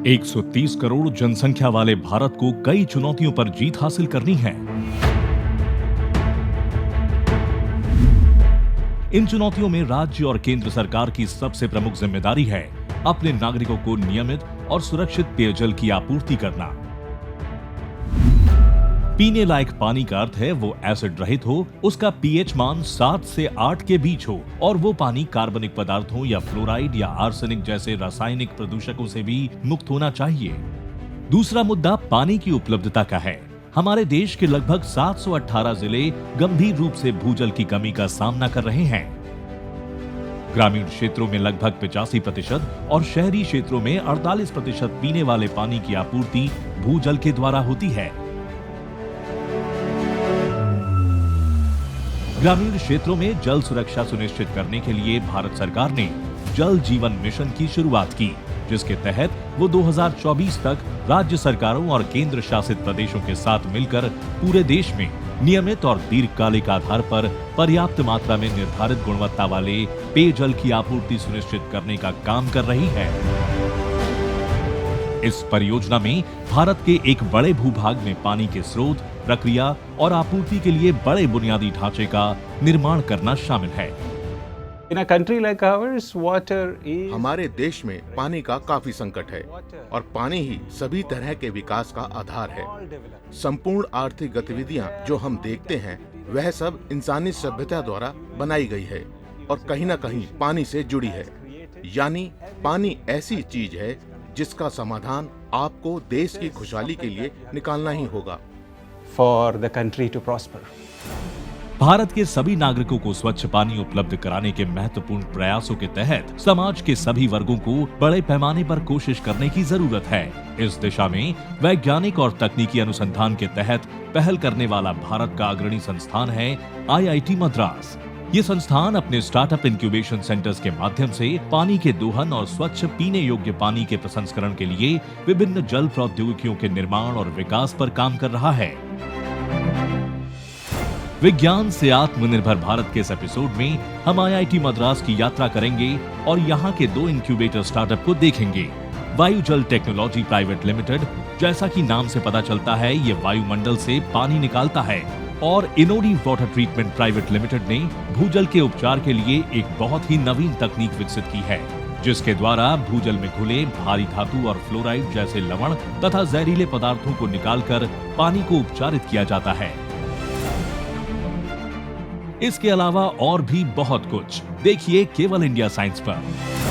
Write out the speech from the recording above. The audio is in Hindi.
130 करोड़ जनसंख्या वाले भारत को कई चुनौतियों पर जीत हासिल करनी है। इन चुनौतियों में राज्य और केंद्र सरकार की सबसे प्रमुख जिम्मेदारी है अपने नागरिकों को नियमित और सुरक्षित पेयजल की आपूर्ति करना। पीने लायक पानी का अर्थ है वो एसिड रहित हो, उसका पीएच मान 7 से 8 के बीच हो और वो पानी कार्बनिक पदार्थों या फ्लोराइड या आर्सेनिक जैसे रासायनिक प्रदूषकों से भी मुक्त होना चाहिए। दूसरा मुद्दा पानी की उपलब्धता का है। हमारे देश के लगभग 718 जिले गंभीर रूप से भूजल की कमी का सामना कर रहे हैं। ग्रामीण क्षेत्रों में लगभग 85% और शहरी क्षेत्रों में 48% पीने वाले पानी की आपूर्ति भूजल के द्वारा होती है। ग्रामीण क्षेत्रों में जल सुरक्षा सुनिश्चित करने के लिए भारत सरकार ने जल जीवन मिशन की शुरुआत की, जिसके तहत वो 2024 तक राज्य सरकारों और केंद्र शासित प्रदेशों के साथ मिलकर पूरे देश में नियमित और दीर्घकालिक आधार पर पर्याप्त मात्रा में निर्धारित गुणवत्ता वाले पेयजल की आपूर्ति सुनिश्चित करने का काम कर रही है। इस परियोजना में भारत के एक बड़े भूभाग में पानी के स्रोत, प्रक्रिया और आपूर्ति के लिए बड़े बुनियादी ढांचे का निर्माण करना शामिल है। हमारे देश में पानी का काफी संकट है और पानी ही सभी तरह के विकास का आधार है। संपूर्ण आर्थिक गतिविधियां जो हम देखते हैं वह सब इंसानी सभ्यता द्वारा बनाई गई है और कहीं न कहीं पानी से जुड़ी है। यानी पानी ऐसी चीज है जिसका समाधान आपको देश की खुशहाली के लिए निकालना ही होगा। For the country to prosper. Bharat के सभी नागरिकों को स्वच्छ पानी उपलब्ध कराने के महत्वपूर्ण प्रयासों के तहत समाज के सभी वर्गों को बड़े पैमाने पर कोशिश करने की जरूरत है। इस दिशा में वैज्ञानिक और तकनीकी अनुसंधान के तहत पहल करने वाला भारत का अग्रणी संस्थान है IIT मद्रास। ये संस्थान अपने स्टार्टअप इंक्यूबेशन सेंटर्स के माध्यम से पानी के दोहन और स्वच्छ पीने योग्य पानी के प्रसंस्करण के लिए विभिन्न जल प्रौद्योगिकियों के निर्माण और विकास पर काम कर रहा है। विज्ञान से आत्मनिर्भर भारत के इस एपिसोड में हम IIT मद्रास की यात्रा करेंगे और यहाँ के 2 इंक्यूबेटर स्टार्टअप को देखेंगे। वायुजल टेक्नोलॉजी प्राइवेट लिमिटेड, जैसा कि नाम से पता चलता है, ये वायुमंडल से पानी निकालता है, और इनोडी वाटर ट्रीटमेंट प्राइवेट लिमिटेड ने भूजल के उपचार के लिए एक बहुत ही नवीन तकनीक विकसित की है, जिसके द्वारा भूजल में घुले भारी धातु और फ्लोराइड जैसे लवण तथा जहरीले पदार्थों को निकालकर पानी को उपचारित किया जाता है। इसके अलावा और भी बहुत कुछ देखिए केवल इंडिया साइंस पर।